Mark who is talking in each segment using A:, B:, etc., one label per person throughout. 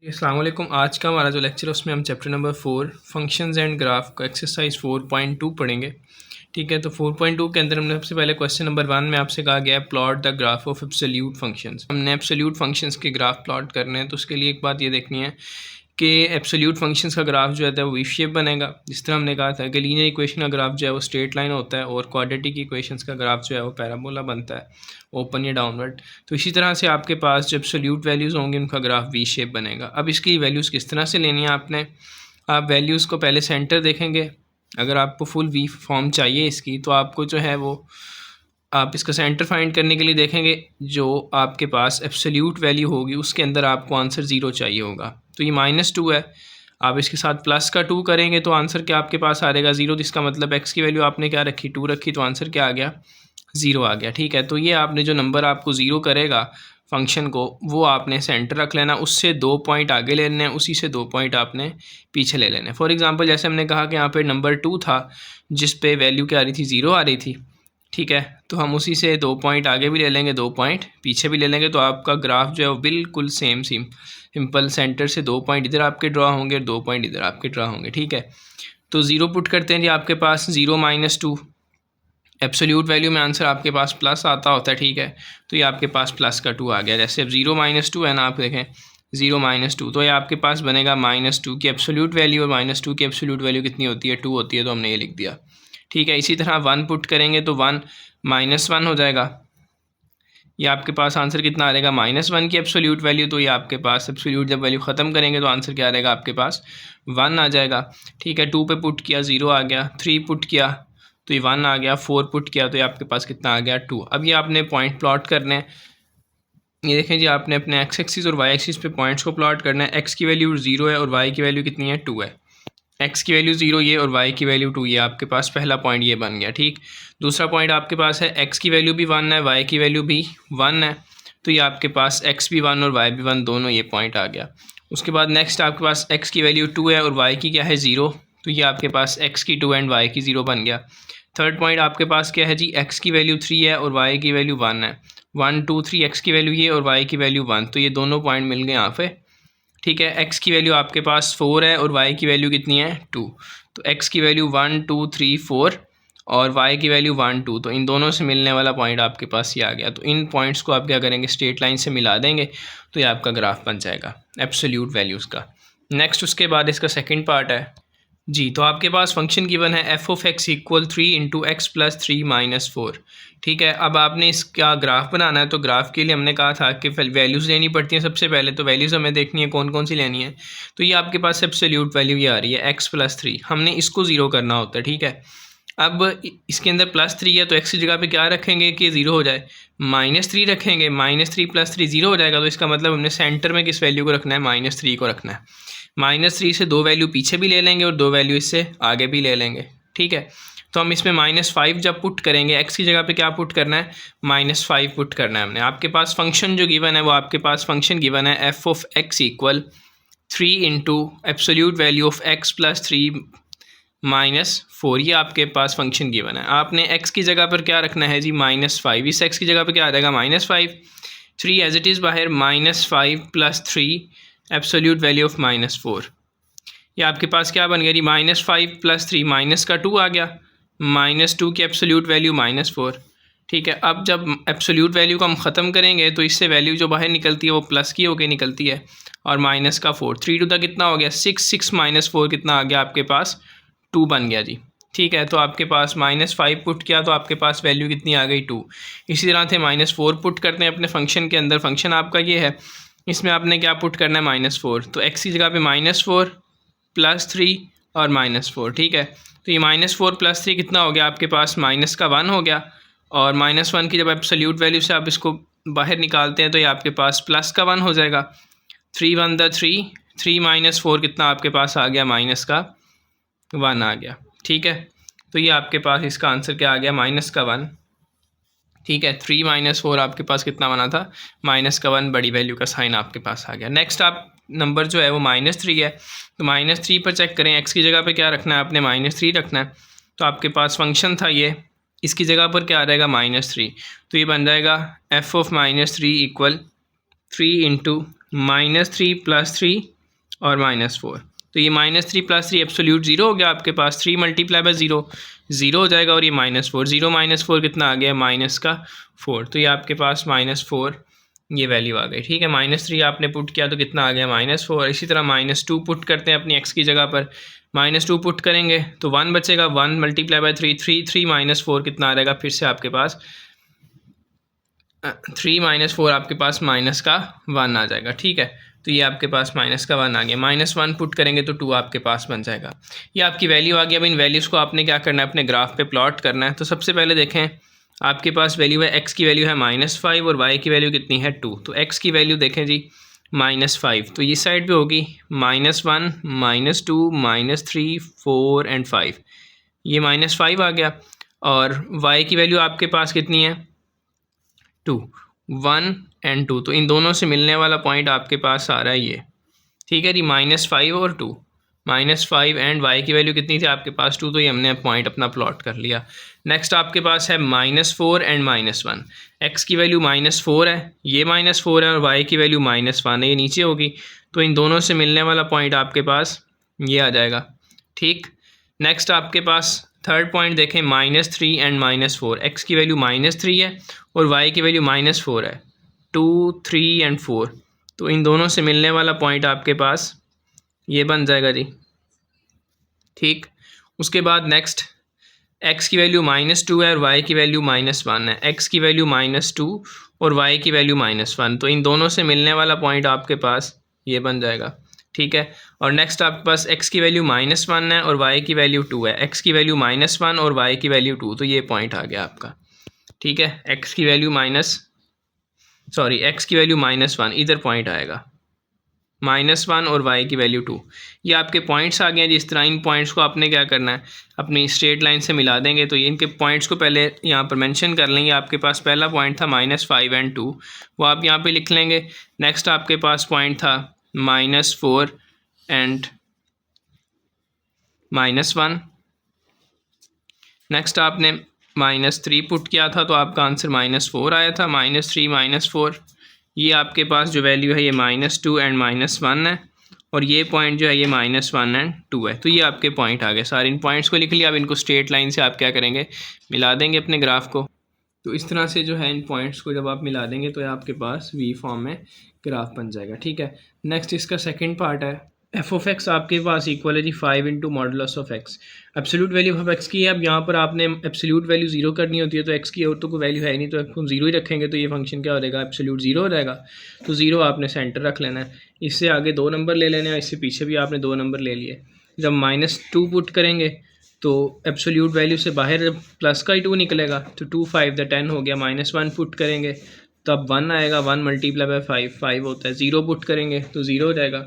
A: अस्सलाम वालेकुम। आज का हमारा जो लेक्चर है उसमें हम chapter number 4 functions and graph का एक्सरसाइज 4.2 पढ़ेंगे। ठीक है, तो 4.2 के अंदर हमने सबसे पहले क्वेश्चन नंबर 1 में आपसे कहा गया है plot the graph of absolute functions. हमने एब्सोल्यूट फंक्शंस के ग्राफ प्लॉट करने हैं, तो उसके लिए एक बात ये देखनी है कि एब्सोल्यूट फंक्शंस का ग्राफ जो है वो वी शेप बनेगा। जिस तरह हमने कहा था कि लीनियर इक्वेशन का ग्राफ जो है वो स्ट्रेट लाइन होता है और क्वाड्रेटिक इक्वेशंस का ग्राफ जो है वो पैराबोला बनता है, ओपन या डाउनवर्ड। तो इसी तरह से आपके पास जो एब्सोल्यूट वैल्यूज़ होंगे उनका ग्राफ वी शेप बनेगा। अब इसकी वैल्यूज़ किस तरह से लेनी है आपने, आप वैल्यूज़ को पहले सेंटर देखेंगे। अगर आपको फुल वी फॉर्म चाहिए इसकी, तो आपको जो है वो आप इसका सेंटर फाइंड करने के लिए देखेंगे जो आपके पास एब्सोल्यूट वैल्यू होगी उसके अंदर आपको आंसर 0 चाहिए होगा। तो ये -2 है, आप इसके साथ प्लस का 2 करेंगे तो आंसर क्या आपके पास आ जाएगा 0। जिसका मतलब x की वैल्यू आपने क्या रखी, 2 रखी, तो आंसर क्या आ गया, 0 आ गया। ठीक है, तो ये आपने जो नंबर आपको 0 करेगा फंक्शन को, वो आपने सेंटर रख लेना, उससे 2 पॉइंट आगे ले लेने हैं, उसी से 2 पॉइंट आपने पीछे ले लेने। फॉर एग्जांपल जैसे हमने कहा कि यहाँ पे नंबर 2 था जिस पे वैल्यू क्या आ रही थी, 0 आ रही थी। ठीक है, तो हम उसी से 2 पॉइंट आगे भी ले लेंगे, 2 पॉइंट पीछे भी ले लेंगे, तो आपका ग्राफ जो है वो बिल्कुल सेम सिंपल सेंटर से 2 पॉइंट इधर आपके ड्रा होंगे और 2 पॉइंट इधर आपके ड्रा होंगे। ठीक है, तो 0 पुट करते हैं जी, आपके पास 0 - 2 एब्सोल्यूट वैल्यू में आंसर आपके पास प्लस आता होता है। ठीक है, तो ये आपके पास प्लस का 2 आ गया। जैसे अब 0 - 2 है ना, आप देखें 0 - 2, तो ये आपके पास बनेगा -2 की एब्सोल्यूट वैल्यू, और -2 की एब्सोल्यूट वैल्यू कितनी होती है, 2 होती है, तो हमने ये लिख दिया। ठीक है, इसी तरह 1 पुट करेंगे तो 1 -1 हो जाएगा। ये आपके पास आंसर कितना आ जाएगा, -1 की एब्सोल्यूट वैल्यू, तो ये आपके पास एब्सोल्यूट जब वैल्यू ख़त्म करेंगे तो आंसर क्या आ जाएगा आपके पास, 1 आ जाएगा। ठीक है, 2 पे पुट किया 0 आ गया, 3 पुट किया तो ये 1 आ गया, 4 पुट किया तो ये आपके पास कितना आ गया, 2। अब ये आपने पॉइंट प्लॉट करने हैं। ये देखें जी, आपने अपने एक्स एक्सिस और वाई एक्सिस पे पॉइंट्स को प्लॉट करना है। एक्स की वैल्यू 0 है और वाई की वैल्यू कितनी है, 2 है। एक्स की वैल्यू 0 ये और वाई की वैल्यू 2, ये आपके पास पहला पॉइंट ये बन गया। ठीक, दूसरा पॉइंट आपके पास है एक्स की वैल्यू भी 1 है, वाई की वैल्यू भी 1 है, तो ये आपके पास एक्स भी 1 और वाई भी 1 दोनों ये पॉइंट आ गया। उसके बाद नेक्स्ट आपके पास एक्स की वैल्यू 2 है और वाई की क्या है, 0, तो ये आपके पास एक्स की 2 एंड वाई की 0 बन गया। थर्ड पॉइंट आपके पास क्या है जी, एक्स की वैल्यू 3 है और वाई की वैल्यू 1 है। 1 2 3 एक्स की वैल्यू ये और वाई की वैल्यू 1, तो ये दोनों पॉइंट मिल गए यहाँ पे। ठीक है, एक्स की वैल्यू आपके पास 4 है और वाई की वैल्यू कितनी है, 2, तो एक्स की वैल्यू 1 2 3 4 और वाई की वैल्यू 1 2, तो इन दोनों से मिलने वाला पॉइंट आपके पास ये आ गया। तो इन पॉइंट्स को आप क्या करेंगे, स्ट्रेट लाइन से मिला देंगे, तो ये आपका ग्राफ बन जाएगा एब्सोल्यूट वैल्यूज़ का। नेक्स्ट उसके बाद इसका सेकंड पार्ट है जी, तो आपके पास फंक्शन गिवन है F of x equal 3 into x plus 3 minus 4। ठीक है, अब आपने इसका ग्राफ बनाना है, तो ग्राफ के लिए हमने कहा था कि वैल्यूज़ लेनी पड़ती हैं सबसे पहले, तो वैल्यूज़ हमें देखनी है कौन कौन सी लेनी है। तो ये आपके पास एब्सोल्यूट वैल्यू ये आ रही है एक्स प्लस 3, हमने इसको 0 करना होता है। ठीक है, अब इसके अंदर +3 है तो एक्स की जगह पे क्या रखेंगे कि 0 हो जाए, -3 रखेंगे, -3 + 3 0 हो जाएगा। तो इसका मतलब हमने सेंटर में किस वैल्यू को रखना है, -3 को रखना है। -3 से 2 वैल्यू पीछे भी ले लेंगे और 2 वैल्यू इससे आगे भी ले लेंगे। ठीक है, तो हम इसमें -5 जब पुट करेंगे, एक्स की जगह पे क्या पुट करना है, -5 पुट करना है हमने। आपके पास फंक्शन जो गिवन है वो आपके पास फंक्शन गिवन है F of x equal 3 into absolute value of x plus 3 -4, ये आपके पास फंक्शन गिवन है। आपने x की जगह पर क्या रखना है जी, -5, इस x की जगह पर क्या आ जाएगा, -5, 3 एज इट इज़ बाहर, -5 + 3 एब्सोल्यूट वैल्यू ऑफ -4। ये आपके पास क्या बन गया जी, -5 + 3 माइनस का 2 आ गया, -2 की एब्सोल्यूट वैल्यू -4। ठीक है, अब जब एब्सोल्यूट वैल्यू को हम ख़त्म करेंगे तो इससे वैल्यू जो बाहर निकलती है वो प्लस की होकर निकलती है, और माइनस का 4, 3 टू द कितना हो गया, 6, 6 - 4 कितना आ गया आपके पास, 2 बन गया जी। ठीक है, तो आपके पास -5 पुट किया तो आपके पास वैल्यू कितनी आ गई, 2। इसी तरह से -4 पुट करते हैं अपने फंक्शन के अंदर, फंक्शन आपका ये है, इसमें आपने क्या पुट करना है, -4, तो एक्स की जगह पे -4 + 3 और -4। ठीक है, तो ये -4 + 3 कितना हो गया आपके पास, -1 हो गया, और -1 की जब एब्सोल्यूट वैल्यू से आप इसको बाहर निकालते हैं तो ये आपके पास +1 हो जाएगा। 3 1 द 3, 3 - 4 कितना आपके पास आ गया, -1 आ गया। ठीक है, तो ये आपके पास इसका आंसर क्या आ गया, -1। ठीक है, 3 - 4 आपके पास कितना बना था, -1, बड़ी वैल्यू का साइन आपके पास आ गया। नेक्स्ट आप नंबर जो है वो -3 है, तो -3 पर चेक करें, एक्स की जगह पे क्या रखना है आपने, -3 रखना है। तो आपके पास फंक्शन था ये, इसकी जगह पर क्या आ जाएगा, -3, तो ये बन जाएगा एफ ऑफ -3 इक्वल 3 इंटू -3 +3 और -4। तो ये -3 + 3 एब्सोल्यूट ज़ीरो हो गया आपके पास, 3 × 0 ज़ीरो हो जाएगा, और ये -4 0 -4 कितना आ गया, -4। तो ये आपके पास -4 ये वैल्यू आ गई। ठीक है, -3 आपने पुट किया तो कितना आ गया, -4। इसी तरह -2 पुट करते हैं अपनी x की जगह पर, -2 पुट करेंगे तो 1 बचेगा, 1 × 3 3 3 -4 कितना आ जाएगा, फिर से आपके पास 3 -4 आपके पास -1 आ जाएगा। ठीक है, तो ये आपके पास -1 आ गया, -1 पुट करेंगे तो 2 आपके पास बन जाएगा। ये आपकी वैल्यू आ गई। अब इन वैल्यूज़ को आपने क्या करना है, अपने ग्राफ पे प्लॉट करना है। तो सबसे पहले देखें, आपके पास वैल्यू है, x की वैल्यू है -5 और y की वैल्यू कितनी है, 2। तो x की वैल्यू देखें जी, -5, तो इस साइड पे होगी -1 -2 -3 4 एंड 5, ये -5 आ गया। और y की वैल्यू आपके पास कितनी है, 2, 1 एंड 2, तो इन दोनों से मिलने वाला पॉइंट आपके पास आ रहा है ये। ठीक है जी, -5 और 2, -5 एंड y की वैल्यू कितनी थी आपके पास, 2, तो ये हमने पॉइंट अपना प्लॉट कर लिया। नेक्स्ट आपके पास है -4 एंड -1। x की वैल्यू -4 है, ये -4 है, और y की वैल्यू -1 है, ये नीचे होगी। तो इन दोनों से मिलने वाला पॉइंट आपके पास ये आ जाएगा। ठीक, नेक्स्ट आपके पास थर्ड पॉइंट देखें, -3 एंड -4। x की वैल्यू -3 है और y की वैल्यू -4 है, 2 3 एंड 4, तो इन दोनों से मिलने वाला पॉइंट आपके पास ये बन जाएगा जी। ठीक, उसके बाद नेक्स्ट x की वैल्यू -2 है और y की वैल्यू -1 है, x की वैल्यू -2 और y की वैल्यू -1, तो इन दोनों से मिलने वाला पॉइंट आपके पास ये बन जाएगा। ठीक है, और नेक्स्ट आपके पास x की वैल्यू -1 है और y की वैल्यू 2 है, x की वैल्यू -1 और y की वैल्यू 2, तो ये पॉइंट आ गया आपका। ठीक है, x की वैल्यू x की वैल्यू -1, इधर पॉइंट आएगा -1 और y की वैल्यू 2, ये आपके पॉइंट्स आ गए हैं। जिस तरह इन पॉइंट्स को आपने क्या करना है, अपनी स्ट्रेट लाइन से मिला देंगे। तो ये इनके पॉइंट्स को पहले यहाँ पर मेंशन कर लेंगे। आपके पास पहला पॉइंट था -5 एंड 2, वो आप यहाँ पे लिख लेंगे। नेक्स्ट आपके पास पॉइंट था -4 एंड -1। नेक्स्ट आपने -3 पुट किया था तो आपका आंसर -4 आया था, -3 -4। ये आपके पास जो वैल्यू है ये -2 एंड -1 है, और ये पॉइंट जो है ये -1 एंड 2 है। तो ये आपके पॉइंट आ गए। सारे इन पॉइंट्स को लिख लिया। अब इनको स्ट्रेट लाइन से आप क्या करेंगे, मिला देंगे अपने ग्राफ को। तो इस तरह से जो है इन पॉइंट्स को जब आप मिला देंगे तो आपके पास वी फॉर्म में ग्राफ बन जाएगा। ठीक है, नेक्स्ट इसका सेकेंड पार्ट है, f(x) आपके पास इक्वल है जी 5 × modulus of x। Absolute value of x की है। अब यहाँ पर आपने एब्सोल्यूट वैल्यू जीरो करनी होती है, तो x की और तो कोई वैल्यू है नहीं, तो हम जीरो ही रखेंगे, तो ये फंक्शन क्या हो जाएगा, एब्सोल्यूट जीरो हो जाएगा। तो जीरो आपने सेंटर रख लेना है। इससे आगे 2 नंबर ले लेने हैं, इससे पीछे भी आपने 2 नंबर ले लिए। जब -2 पुट करेंगे तो एब्सोल्यूट वैल्यू से बाहर प्लस का ही 2 निकलेगा, तो 2 5 10 हो गया। -1 पुट करेंगे तब 1 आएगा, 1 × 5 5 होता है। 0 पुट करेंगे तो 0 हो जाएगा,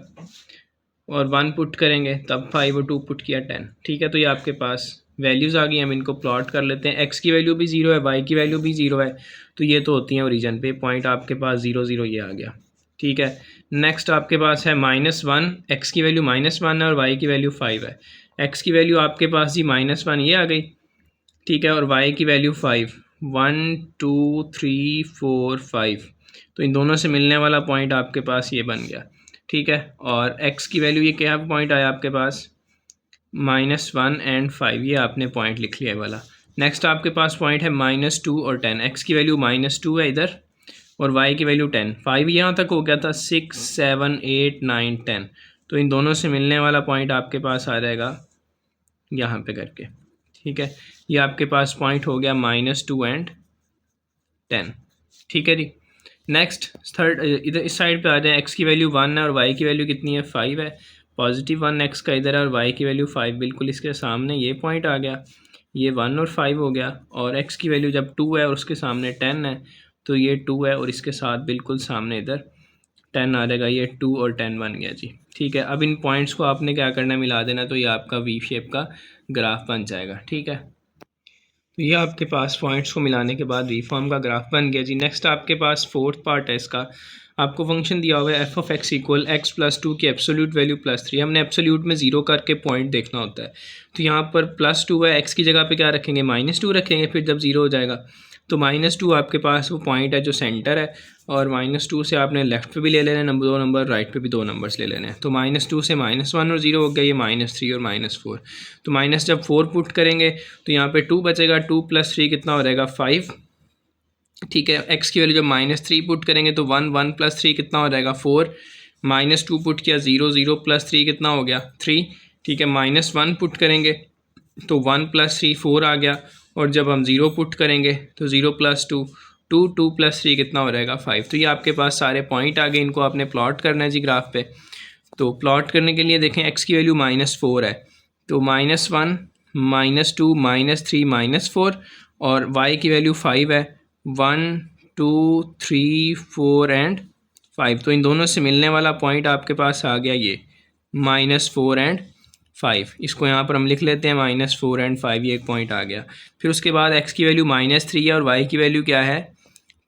A: और 1 पुट करेंगे तब 5 और 2 पुट किया 10। ठीक है, तो ये आपके पास वैल्यूज़ आ गई। हम इनको प्लॉट कर लेते हैं। x की वैल्यू भी 0 है, y की वैल्यू भी 0 है, तो ये तो होती हैं ओरिजिन पे। पॉइंट आपके पास 0 0 ये आ गया। ठीक है, नेक्स्ट आपके पास है -1, x की वैल्यू -1 है और y की वैल्यू 5 है। x की वैल्यू आपके पास जी -1 ये आ गई। ठीक है, और y की वैल्यू 5, 1 2 3 4 5, तो इन दोनों से मिलने वाला पॉइंट आपके पास ये बन गया। ठीक है, और x की वैल्यू ये क्या पॉइंट आया आपके पास, -1 एंड 5, ये आपने पॉइंट लिख लिया वाला। नेक्स्ट आपके पास पॉइंट है -2 और 10। x की वैल्यू -2 है इधर, और y की वैल्यू 10। 5 यहाँ तक हो गया था, 6 7 8 9 10, तो इन दोनों से मिलने वाला पॉइंट आपके पास आ जाएगा यहाँ पे करके। ठीक है, ये आपके पास पॉइंट हो गया -2 एंड 10। ठीक है जी, नेक्स्ट थर्ड इधर इस साइड पे आ जाए। x की वैल्यू 1 है और y की वैल्यू कितनी है, 5 है। +1 x का इधर है और y की वैल्यू 5, बिल्कुल इसके सामने ये पॉइंट आ गया। ये 1 और 5 हो गया, और x की वैल्यू जब 2 है और उसके सामने 10 है, तो ये 2 है और इसके साथ बिल्कुल सामने इधर 10 आ जाएगा। ये 2 और 10 बन गया जी। ठीक है, अब इन पॉइंट्स को आपने क्या करना है, मिला देना, तो ये आपका वी शेप का ग्राफ बन जाएगा। ठीक है, तो ये आपके पास पॉइंट्स को मिलाने के बाद वी फॉर्म का ग्राफ बन गया जी। नेक्स्ट आपके पास फोर्थ पार्ट है इसका। आपको फंक्शन दिया हुआ है f(x) = x + 2 की एब्सोल्यूट वैल्यू +3। हमने एब्सोल्यूट में 0 करके पॉइंट देखना होता है। तो यहाँ पर +2 है, x की जगह पे क्या रखेंगे, -2 रखेंगे, फिर जब 0 हो जाएगा तो -2 आपके पास वो पॉइंट है जो सेंटर है, और -2 से आपने लेफ़्ट पे भी ले लेना है नंबर 2 नंबर, राइट पे भी 2 नंबर्स ले लेने हैं। तो -2 से -1 और 0 हो गया, ये -3 और -4। तो माइनस जब 4 पुट करेंगे तो यहाँ पे 2 बचेगा, 2 + 3 कितना हो रहेगा 5। ठीक है, एक्स की वैल्यू जब -3 पुट करेंगे तो 1, 1 + 3 कितना हो जाएगा 4। -2 पुट किया, 0, 0 + 3 कितना हो गया 3। ठीक है, -1 पुट करेंगे तो 1 + 3 4 आ गया, और जब हम 0 पुट करेंगे तो 0 + 2 2, 2 + 3 कितना हो रहेगा 5। तो ये आपके पास सारे पॉइंट आ गए, इनको आपने प्लॉट करना है जी ग्राफ पे। तो प्लॉट करने के लिए देखें, एक्स की वैल्यू -4 है, तो -1 -2 -3 -4, और वाई की वैल्यू 5 है, 1 2 3 4 एंड 5। तो इन दोनों से मिलने वाला पॉइंट आपके पास आ गया ये -4 एंड 5। इसको यहाँ पर हम लिख लेते हैं -4 एंड 5, ये एक पॉइंट आ गया। फिर उसके बाद एक्स की वैल्यू -3 है और वाई की वैल्यू क्या है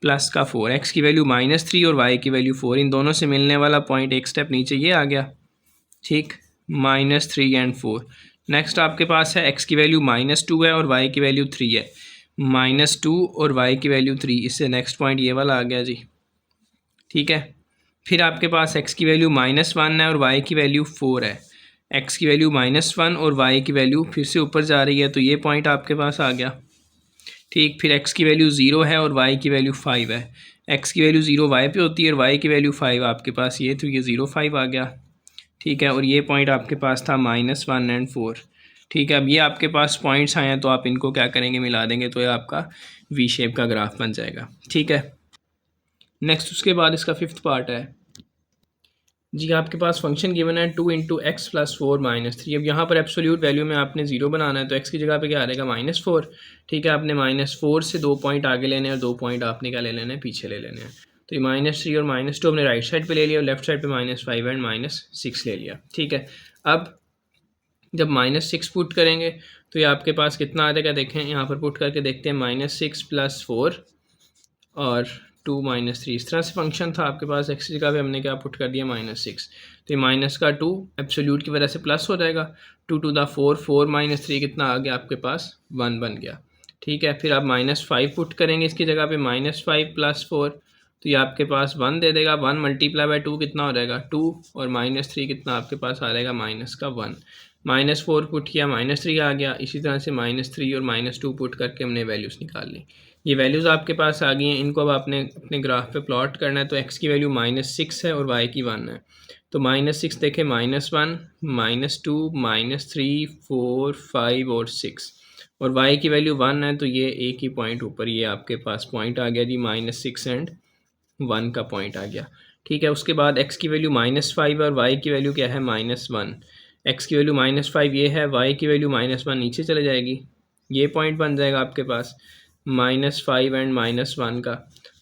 A: +4। एक्स की वैल्यू -3 और वाई की वैल्यू 4, इन दोनों से मिलने वाला पॉइंट एक स्टेप नीचे ये आ गया। ठीक, -3 एंड 4। नेक्स्ट आपके पास है एक्स की वैल्यू -2 है और वाई की वैल्यू 3 है, -2 और वाई की वैल्यू 3, इससे नेक्स्ट पॉइंट ये वाला आ गया जी। ठीक है, फिर आपके पास एक्स की वैल्यू -1 है और वाई की वैल्यू 4 है। एक्स की वैल्यू -1 और वाई की वैल्यू फिर से ऊपर जा रही है, तो ये पॉइंट आपके पास आ गया। ठीक, फिर एक्स की वैल्यू 0 है और वाई की वैल्यू 5 है। एक्स की वैल्यू 0 वाई पे होती है और वाई की वैल्यू 5 आपके पास ये, तो ये 0 5 आ गया। ठीक है, और ये पॉइंट आपके पास था -1 एंड 4। ठीक है, अब ये आपके पास पॉइंट्स आए हैं तो आप इनको क्या करेंगे, मिला देंगे, तो ये आपका वी शेप का ग्राफ बन जाएगा। ठीक है, नेक्स्ट उसके बाद इसका 5th पार्ट है जी। आपके पास फंक्शन गिवन है 2 × x + 4 - 3। अब यहाँ पर एब्सोल्यूट वैल्यू में आपने 0 बनाना है, तो x की जगह पे क्या आ रहेगा -4। ठीक है, आपने -4 से 2 पॉइंट आगे लेने हैं और 2 पॉइंट आपने क्या ले लेने हैं, पीछे ले लेने हैं। तो ये -3 और -2 हमने राइट साइड पे ले लिया और लेफ्ट साइड पे -5 एंड -6 ले लिया। ठीक है, अब जब -6 पुट करेंगे तो ये आपके पास कितना आ जाएगा, देखें यहाँ पर पुट करके देखते हैं, -6 + 4 और 2 - 3। इस तरह से फंक्शन था आपके पास, एक्स की जगह पे हमने क्या पुट कर दिया -6। तो ये माइनस का 2 एब्सोल्यूट की वजह से प्लस हो जाएगा, 2 × 4 4 - 3 कितना आ गया आपके पास 1 बन गया। ठीक है, फिर आप -5 पुट करेंगे इसकी जगह पे, -5 + 4, तो ये आपके पास 1 दे देगा। 1 × 2 कितना हो जाएगा 2, और -3 कितना आपके पास आ जाएगा -1। -4 पुट किया, -3 आ गया। इसी तरह से -3 और -2 पुट करके हमने वैल्यूज़ निकाल ली। ये वैल्यूज़ आपके पास आ गई हैं, इनको अब आपने अपने ग्राफ पे प्लॉट करना है। तो एक्स की वैल्यू -6 है और वाई की 1 है। तो -6 देखें, -1 -2 -3 4 5 और 6, और वाई की वैल्यू 1 है, तो ये एक ही पॉइंट ऊपर ये आपके पास पॉइंट आ गया जी, -6 एंड 1 का पॉइंट आ गया। ठीक है, उसके बाद एक्स की वैल्यू -5 और वाई की वैल्यू क्या है -1। एक्स की वैल्यू -5 ये है, वाई की वैल्यू -1 नीचे चले जाएगी, ये पॉइंट बन जाएगा आपके पास -5 एंड -1 का।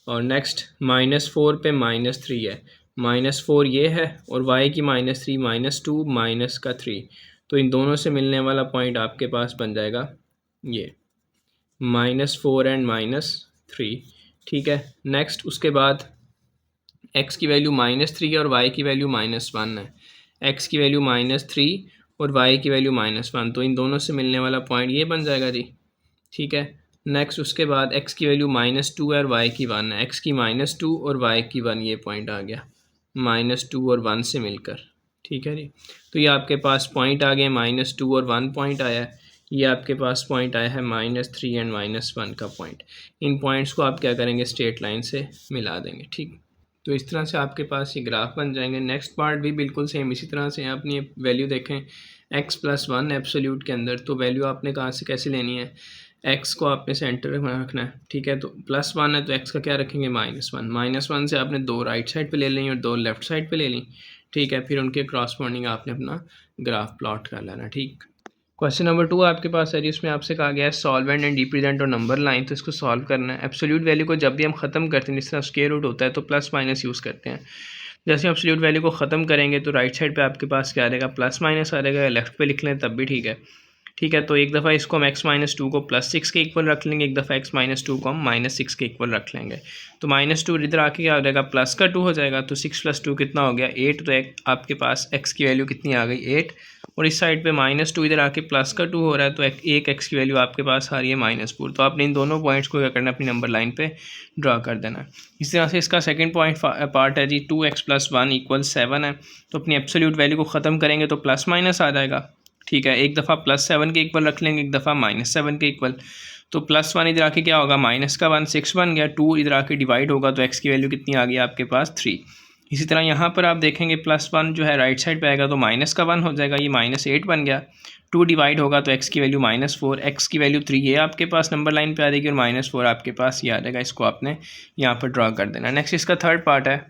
A: और नेक्स्ट -4 पे -3 है, -4 ये है, और y की -3 -2 -3, तो इन दोनों से मिलने वाला पॉइंट आपके पास बन जाएगा ये -4 एंड -3। ठीक है, नेक्स्ट उसके बाद x की वैल्यू -3 और y की वैल्यू -1 है। x की वैल्यू -3 और y की वैल्यू -1, तो इन दोनों से मिलने वाला पॉइंट ये बन जाएगा जी। ठीक है, नेक्स्ट उसके बाद x की वैल्यू -2 है और y की 1 है। x की -2 और y की 1, ये पॉइंट आ गया -2 और 1 से मिलकर। ठीक है जी, तो ये आपके पास पॉइंट आ गए, -2 और 1 पॉइंट आया है। ये आपके पास पॉइंट आया है -3 एंड -1 का पॉइंट। इन पॉइंट्स को आप क्या करेंगे, स्ट्रेट लाइन से मिला देंगे। ठीक, तो इस तरह से आपके पास ये ग्राफ बन जाएंगे। नेक्स्ट पार्ट भी बिल्कुल सेम इसी तरह से अपनी वैल्यू देखें, x + 1 एब्सोल्यूट के अंदर, तो वैल्यू आपने कहाँ से कैसे लेनी है, x को आपने सेंटर में रखना है। ठीक है, तो +1 है तो x का क्या रखेंगे -1। -1 से आपने 2 राइट साइड पे ले ली और 2 लेफ्ट साइड पे ले ली। ठीक है, फिर उनके क्रॉसपॉन्डिंग आपने अपना ग्राफ प्लॉट कर लेना। ठीक, क्वेश्चन नंबर 2 आपके पास है जिसमें आपसे कहा गया है सॉल्वेंट एंड रिप्रेजेंट और नंबर लाइन। तो इसको सॉल्व करना है। एब्सोल्यूट वैल्यू को जब भी हम ख़त्म करते हैं, जिस तरह स्क्वायर रूट होता है, तो +- यूज़ करते हैं। जैसे हम एब्सोल्यूट वैल्यू को ख़त्म करेंगे तो राइट साइड पे आपके पास क्या आ रहेगा, +- आ रहेगा। लेफ्ट पे लिख लें तब भी ठीक है। ठीक है, तो एक दफ़ा इसको हम x - 2 को +6 के इक्वल रख लेंगे, एक दफ़ा x - 2 को हम -6 के इक्वल रख लेंगे। तो -2 इधर आके क्या हो जाएगा, +2 हो जाएगा। तो 6 + 2 कितना हो गया 8। तो आपके पास x की वैल्यू कितनी आ गई 8, और इस साइड पे -2 इधर आके प्लस का 2 हो रहा है, तो एक एक्स की वैल्यू आपके पास आ रही है -4। तो आपने इन दोनों पॉइंट्स को क्या करना है, अपनी नंबर लाइन पे ड्रा कर देना है। इस तरह से इसका सेकंड पॉइंट पार्ट है जी 2x + 1 = 7 है। तो अपनी एब्सोल्यूट वैल्यू को ख़त्म करेंगे तो प्लस माइनस आ जाएगा, ठीक है। एक दफ़ा +7 के इक्वल रख लेंगे, एक दफ़ा -7 के इक्वल। तो +1 इधर आके क्या होगा, माइनस का 1 6 बन गया, 2 इधर आके डिवाइड होगा तो x की वैल्यू कितनी आ गई आपके पास 3। इसी तरह यहाँ पर आप देखेंगे +1 जो है राइट साइड पे आएगा तो माइनस का 1 हो जाएगा, ये -8 बन गया। 2 डिवाइड होगा तो x की वैल्यू -4, x की वैल्यू 3 ये आपके पास नंबर लाइन पे आ जाएगी और -4 आपके पास ये आ जाएगा। इसको आपने यहाँ पर ड्रा कर देना। नेक्स्ट इसका थर्ड पार्ट है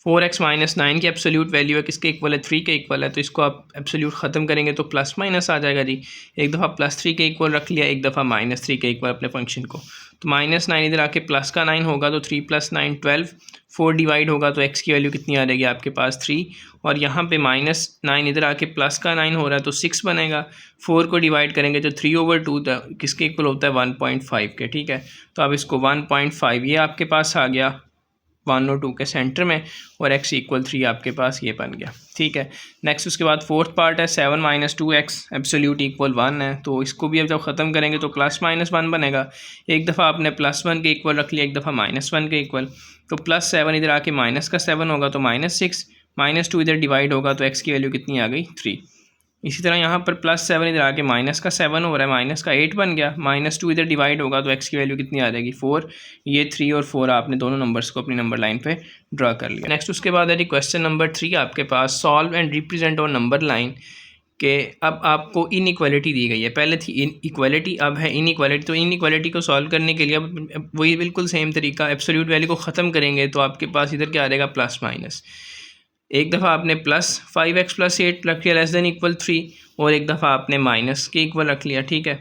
A: 4x - 9 की एब्सोल्यूट वैल्यू है किसके इक्वल है, 3 के इक्वल है। तो इसको आप एब्सोल्यूट ख़त्म करेंगे तो प्लस माइनस आ जाएगा जी। एक दफ़ा +3 के इक्वल रख लिया, एक दफ़ा -3 के इक्वल अपने फंक्शन को। तो -9 इधर आके प्लस का 9 होगा तो 3 + 9 12। 4 डिवाइड होगा तो x की वैल्यू कितनी आ जाएगी आपके पास 3। और यहाँ पे -9 इधर आके प्लस का 9 हो रहा है तो 6 बनेगा। 4 को डिवाइड करेंगे तो 3/2 किसके इक्वल होता है, 1.5 के, ठीक है। तो अब इसको 1.5 ये आपके पास आ गया 1 और 2 के सेंटर में, और x = 3 आपके पास ये बन गया, ठीक है। नेक्स्ट उसके बाद फोर्थ पार्ट है 7 - 2x एब्सोल्यूट इक्वल 1 है। तो इसको भी अब जब ख़त्म करेंगे तो +-1 बनेगा। एक दफ़ा आपने +1 के इक्वल रख लिया, एक दफ़ा -1 के इक्वल। तो +7 इधर आके माइनस का 7 होगा तो -6, -2 इधर डिवाइड होगा तो x की वैल्यू कितनी आ गई 3। इसी तरह यहाँ पर +7 इधर आके माइनस का 7 हो रहा है, माइनस का 8 बन गया। -2 इधर डिवाइड होगा तो x की वैल्यू कितनी आ जाएगी 4। ये 3 और 4 आपने दोनों नंबर्स को अपनी नंबर लाइन पे ड्रा कर लिया। नेक्स्ट उसके बाद है जी क्वेश्चन नंबर 3 आपके पास, solve and represent on number line के। अब आपको इनइक्वालिटी दी गई है, पहले थी इक्वालिटी, अब है इनइक्वालिटी। तो इनइक्वालिटी को सॉल्व करने के लिए अब वही बिल्कुल सेम तरीका, एब्सोल्यूट वैल्यू को ख़त्म करेंगे तो आपके पास इधर क्या आ जाएगा, प्लस माइनस। एक दफ़ा आपने +5x + 8 रख लिया <= 3, और एक दफ़ा आपने माइनस के इक्वल रख लिया, ठीक है।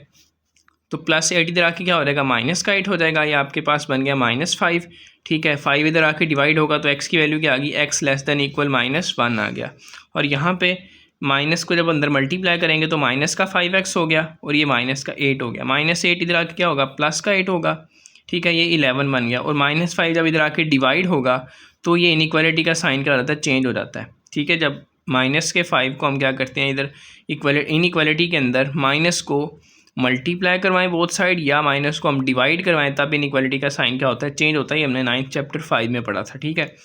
A: तो +8 इधर आके क्या हो जाएगा, -8 हो जाएगा, ये आपके पास बन गया -5, ठीक है। 5 इधर आके डिवाइड होगा तो x की वैल्यू क्या आ गई, x <= -1 आ गया। और यहाँ पे माइनस को जब अंदर मल्टीप्लाई करेंगे तो माइनस का 5x हो गया और ये माइनस का 8 हो गया। -8 इधर आके क्या होगा, प्लस का 8 होगा, ठीक है, ये 11 बन गया। और -5 जब इधर आके डिवाइड होगा तो ये इनइक्वालिटी का साइन क्या हो जाता है, चेंज हो जाता है, ठीक है। जब माइनस के 5 को हम क्या करते हैं, इधर इनइक्वालिटी के अंदर माइनस को मल्टीप्लाई करवाएं बोथ साइड, या माइनस को हम डिवाइड करवाएं, तब इनइक्वालिटी का साइन क्या होता है, चेंज होता है। ये हमने 9th चैप्टर 5 में पढ़ा था, ठीक है।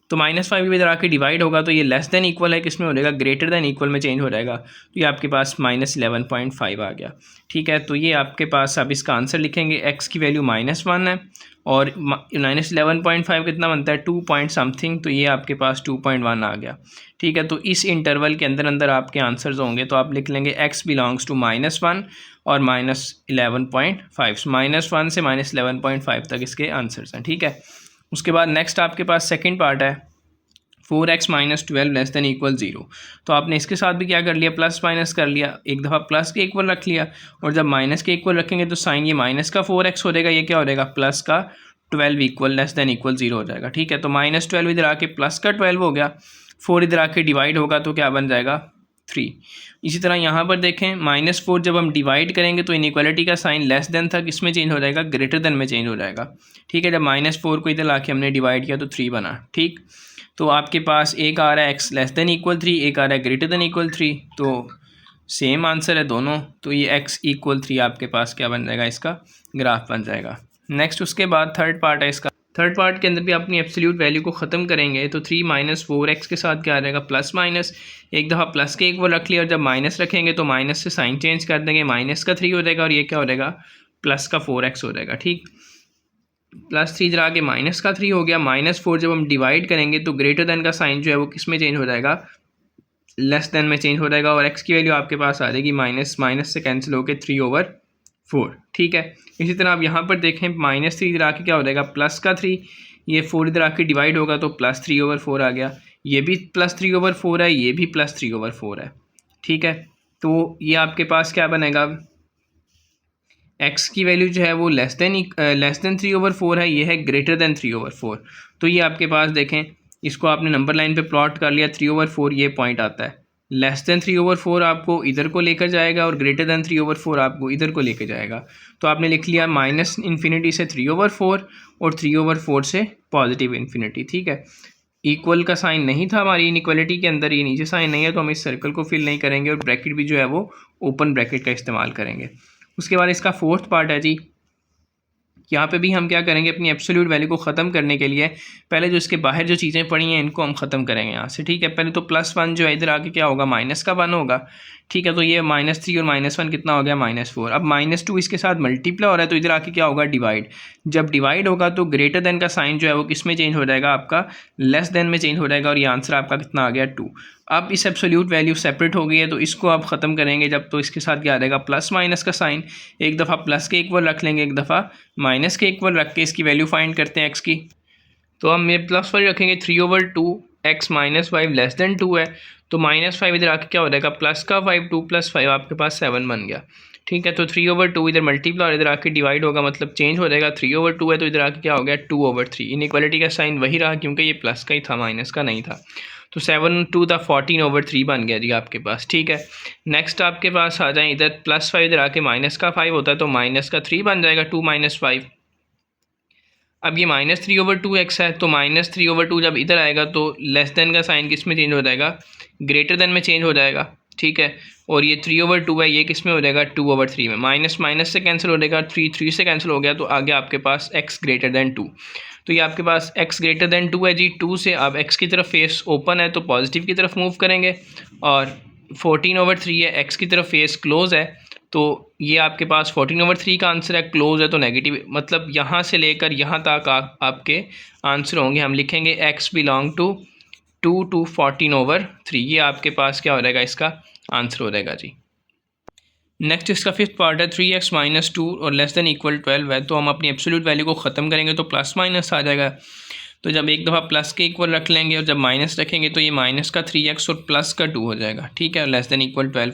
A: तो -5 इधर आके डिवाइड होगा तो ये लेस देन इक्वल है, किस में हो जाएगा, ग्रेटर देन इक्वल में चेंज हो जाएगा। तो ये आपके पास -11.5 आ गया, ठीक है। तो ये आपके पास अब इसका आंसर लिखेंगे, x की वैल्यू -1 है और -11.5 कितना बनता है, 2 पॉइंट समथिंग, तो ये आपके पास 2.1 आ गया, ठीक है। तो इस इंटरवल के अंदर अंदर आपके आंसर्स होंगे, तो आप लिख लेंगे x बिलोंग्स टू -1 और -11.5, -1 से -11.5 तक इसके आंसर्स हैं, ठीक है। उसके बाद नेक्स्ट आपके पास सेकंड पार्ट है 4x - 12 <= 0। तो आपने इसके साथ भी क्या कर लिया, प्लस माइनस कर लिया। एक दफ़ा प्लस के इक्वल रख लिया, और जब माइनस के इक्वल रखेंगे तो साइन ये माइनस का 4x हो जाएगा, ये क्या हो जाएगा, प्लस का 12 <= 0 हो जाएगा, ठीक है। तो -12 इधर आके प्लस का 12 हो गया, 4 इधर आके डिवाइड होगा तो क्या बन जाएगा 3। इसी तरह यहाँ पर देखें -4 जब हम डिवाइड करेंगे तो इनइक्वालिटी का साइन लेस देन था, किस में चेंज हो जाएगा, ग्रेटर देन में चेंज हो जाएगा, ठीक है। जब -4 को इधर लाके हमने डिवाइड किया तो 3 बना, ठीक। तो आपके पास एक आ रहा है x <= 3, एक आ रहा है greater 3, तो सेम आंसर है दोनों। तो ये x = 3 आपके पास क्या बन जाएगा, इसका ग्राफ बन जाएगा। नेक्स्ट उसके बाद थर्ड पार्ट है इसका। थर्ड पार्ट के अंदर भी अपनी एब्सोल्यूट वैल्यू को ख़त्म करेंगे तो 3 - 4x के साथ क्या आ जाएगा, प्लस माइनस। एक दफ़ा प्लस के इक्वल रख लिया और जब माइनस रखेंगे तो माइनस से साइन चेंज कर देंगे, माइनस का 3 हो जाएगा और ये क्या हो जाएगा, प्लस का 4x हो जाएगा, ठीक। +3 इधर आके माइनस का 3 हो गया। -4 जब हम डिवाइड करेंगे तो ग्रेटर देन का साइन जो है वो किस में चेंज हो जाएगा, लेस देन में चेंज हो जाएगा, और x की वैल्यू आपके पास आ जाएगी माइनस से कैंसिल होकर 3/4, ठीक है। इसी तरह आप यहाँ पर देखें -3 इधर आके क्या हो जाएगा, प्लस का 3, ये 4 इधर आके डिवाइड होगा तो +3/4 आ गया, ये भी +3/4 है, ये भी +3/4 है, ठीक है। तो ये आपके पास क्या बनेगा, x की वैल्यू जो है वो लेस देन 3/4 है, ये है ग्रेटर देन 3/4। तो ये आपके पास देखें, इसको आपने नंबर लाइन पे प्लॉट कर लिया, 3/4 ये पॉइंट आता है, लेस देन 3/4 आपको इधर को लेकर जाएगा और ग्रेटर देन 3/4 आपको इधर को लेकर जाएगा। तो आपने लिख लिया -∞ से 3/4 और 3/4 से +∞, ठीक है। इक्वल का साइन नहीं था हमारी इनइक्वालिटी के अंदर, ये नीचे साइन नहीं है तो हम इस सर्कल को फिल नहीं करेंगे और ब्रैकेट भी जो है वो ओपन ब्रैकेट का इस्तेमाल करेंगे। उसके बाद इसका फोर्थ पार्ट है जी, यहाँ पे भी हम क्या करेंगे, अपनी एब्सोल्यूट वैल्यू को ख़त्म करने के लिए पहले जो इसके बाहर जो चीज़ें पड़ी हैं इनको हम ख़त्म करेंगे यहाँ से। ठीक है, पहले तो +1 जो है इधर आके क्या होगा, -1 होगा। ठीक है, तो ये -3 और -1 कितना हो गया, -4। अब -2 इसके साथ मल्टीप्लाई हो रहा है तो इधर आके क्या होगा, डिवाइड। जब डिवाइड होगा तो ग्रेटर देन का साइन जो है वो किस में चेंज हो जाएगा, आपका लेस देन में चेंज हो जाएगा और ये आंसर आपका कितना आ गया, 2। अब इस एब्सोल्यूट वैल्यू सेपरेट हो गई है तो इसको आप ख़त्म करेंगे जब, तो इसके साथ क्या आ जाएगा, प्लस माइनस का साइन। एक दफ़ा प्लस के इक्वल रख लेंगे, एक दफ़ा माइनस के इक्वल रख के इसकी वैल्यू फाइंड करते हैं एक्स की। तो हम ये +5 रखेंगे, 3/2 x - 5 लेस देन 2 है तो -5 इधर आके क्या हो जाएगा, प्लस का 5, 2 + 5 आपके पास 7 बन गया। ठीक है, तो 3/2 इधर मल्टीप्लाई और इधर आके डिवाइड होगा, मतलब चेंज हो जाएगा। 3/2 है तो इधर आके क्या हो गया, 2/3। इनइक्वालिटी का साइन वही रहा क्योंकि ये प्लस का ही था, माइनस का नहीं था। तो 7 2 द 14/3 बन गया जी आपके पास। ठीक है, नेक्स्ट आपके पास आ जाए, इधर +5 इधर आके माइनस का 5 होता है तो माइनस का 3 बन जाएगा, 2 - 5। अब ये -3/2x है तो -3/2 जब इधर आएगा तो लेस देन का साइन किस में चेंज हो जाएगा, ग्रेटर देन में चेंज हो जाएगा। ठीक है, और ये 3/2 है, ये किस में हो जाएगा, 2/3 में। माइनस माइनस से कैंसिल हो जाएगा, 3 से कैंसिल हो गया तो आगे आपके पास x > 2। तो ये आपके पास x > 2 है जी। 2 से अब x की तरफ फेस ओपन है तो पॉजिटिव की तरफ मूव करेंगे, और 14/3 है, x की तरफ फेस क्लोज है तो ये आपके पास 14/3 का आंसर है। क्लोज है तो नेगेटिव, मतलब यहाँ से लेकर यहाँ तक आपके आंसर होंगे। हम लिखेंगे x बिलोंग टू 2 to 14/3। ये आपके पास क्या हो जाएगा, इसका आंसर हो जाएगा जी। नेक्स्ट इसका फिफ्थ पार्ट है, 3x - 2 और लेस देन इक्वल 12 है तो हम अपनी एब्सोल्यूट वैल्यू को ख़त्म करेंगे तो प्लस माइनस आ जाएगा। तो जब एक दफ़ा प्लस के इक्वल रख लेंगे और जब माइनस रखेंगे तो ये माइनस का 3x और प्लस का 2 हो जाएगा। ठीक है, लेस देन इक्वल 12।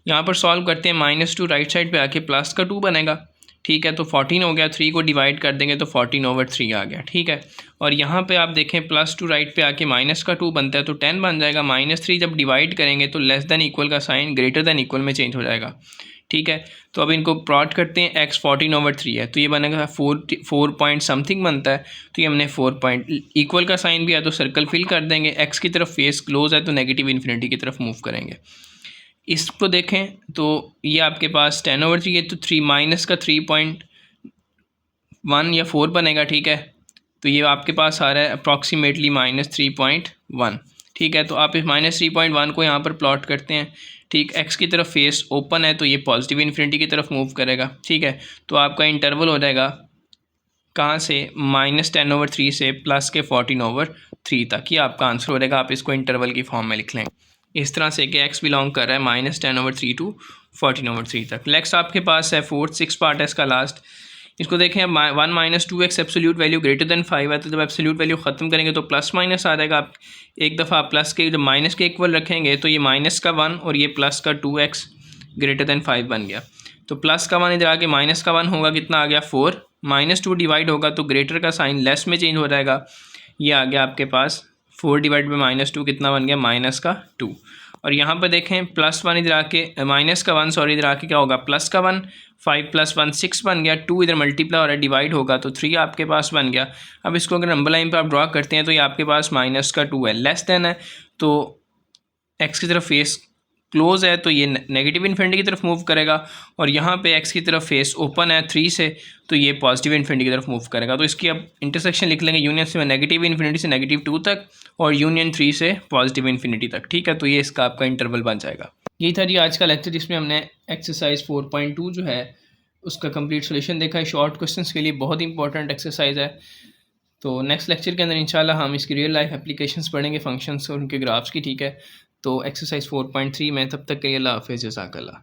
A: यहाँ पर सॉल्व करते हैं, -2 राइट साइड पे आके प्लस का 2 बनेगा। ठीक है, तो 14 हो गया, 3 को डिवाइड कर देंगे तो 14/3 आ गया। ठीक है, और यहाँ पे आप देखें +2 राइट पे आके माइनस का 2 बनता है तो 10 बन जाएगा। -3 जब डिवाइड करेंगे तो लेस देन इक्वल का साइन ग्रेटर देन इक्वल में चेंज हो जाएगा। ठीक है, तो अब इनको प्लॉट करते हैं, x 14/3 है तो ये बनेगा 4 पॉइंट समथिंग बनता है तो ये हमने 4 पॉइंट, इक्वल का साइन भी है तो सर्कल फिल कर देंगे। x की तरफ फेस क्लोज है तो नेगेटिव इन्फिनिटी की तरफ मूव करेंगे। इसको देखें तो ये आपके पास 10/3 है तो 3 माइनस का 3.1 या 4 बनेगा। ठीक है, तो ये आपके पास आ रहा है अप्रॉक्सीमेटली -3.1। ठीक है, तो आप इस -3.1 को यहाँ पर प्लॉट करते हैं। ठीक, x की तरफ फेस ओपन है तो ये पॉजिटिव इन्फिनिटी की तरफ मूव करेगा। ठीक है, तो आपका इंटरवल हो जाएगा कहाँ से, -10/3 से प्लस के 14/3 तक। ये आपका आंसर हो जाएगा। आप इसको इंटरवल की फॉर्म में लिख लें इस तरह से कि x बिलोंग कर रहा है -10/3 टू 14/3 तक। नेक्स्ट आपके पास है फोर्थ, 6 पार्ट है इसका लास्ट। इसको देखें, 1 - 2x absolute value greater than 5 है तो जब एब्सोल्यूट वैल्यू ख़त्म करेंगे तो प्लस माइनस आ जाएगा। आप एक दफ़ा प्लस के जब माइनस के इक्वल रखेंगे तो ये -1 और ये प्लस का 2x ग्रेटर देन 5 बन गया। तो प्लस का 1 इधर आके माइनस का 1 होगा, कितना आ गया, 4। -2 डिवाइड होगा तो ग्रेटर का साइन लेस में चेंज हो जाएगा। ये आ गया आपके पास 4 डिवाइड बाई -2 कितना बन गया, -2। और यहाँ पर देखें +1 इधर आके माइनस का 1 सॉरी इधर आके क्या होगा, प्लस का 1, 5 + 1 6 बन गया। 2 इधर मल्टीप्लाई हो रहा है, डिवाइड होगा तो 3 आपके पास बन गया। अब इसको अगर नंबर लाइन पर आप ड्रा करते हैं तो ये आपके पास -2 है, लेस देन है तो x की तरफ फेस क्लोज है तो ये नेगेटिव इन्फिनिटी की तरफ मूव करेगा, और यहाँ पे x की तरफ फेस ओपन है 3 से तो ये पॉजिटिव इन्फिनिटी की तरफ मूव करेगा। तो इसकी अब इंटरसेक्शन लिख लेंगे, यूनियन से नेगेटिव इन्फिनिटी से -2 तक और यूनियन 3 से पॉजिटिव इन्फिनिटी तक। ठीक है, तो ये इसका आपका इंटरवल बन जाएगा। यही था जी आज का लेक्चर, जिसमें हमने एक्सरसाइज 4.2 जो है उसका कंप्लीट सोल्यूशन देखा है। शॉर्ट क्वेश्चंस के लिए बहुत इंपॉर्टेंट एक्सरसाइज है। तो नेक्स्ट लेक्चर के अंदर इंशाल्लाह हम इसकी रियल लाइफ एप्लीकेशंस पढ़ेंगे, फंक्शंस और उनके ग्राफ्स की। ठीक है, तो एक्सरसाइज 4.3 में, तब तक के लिए अल्लाह हाफ़िज़, जज़ाकल्लाह।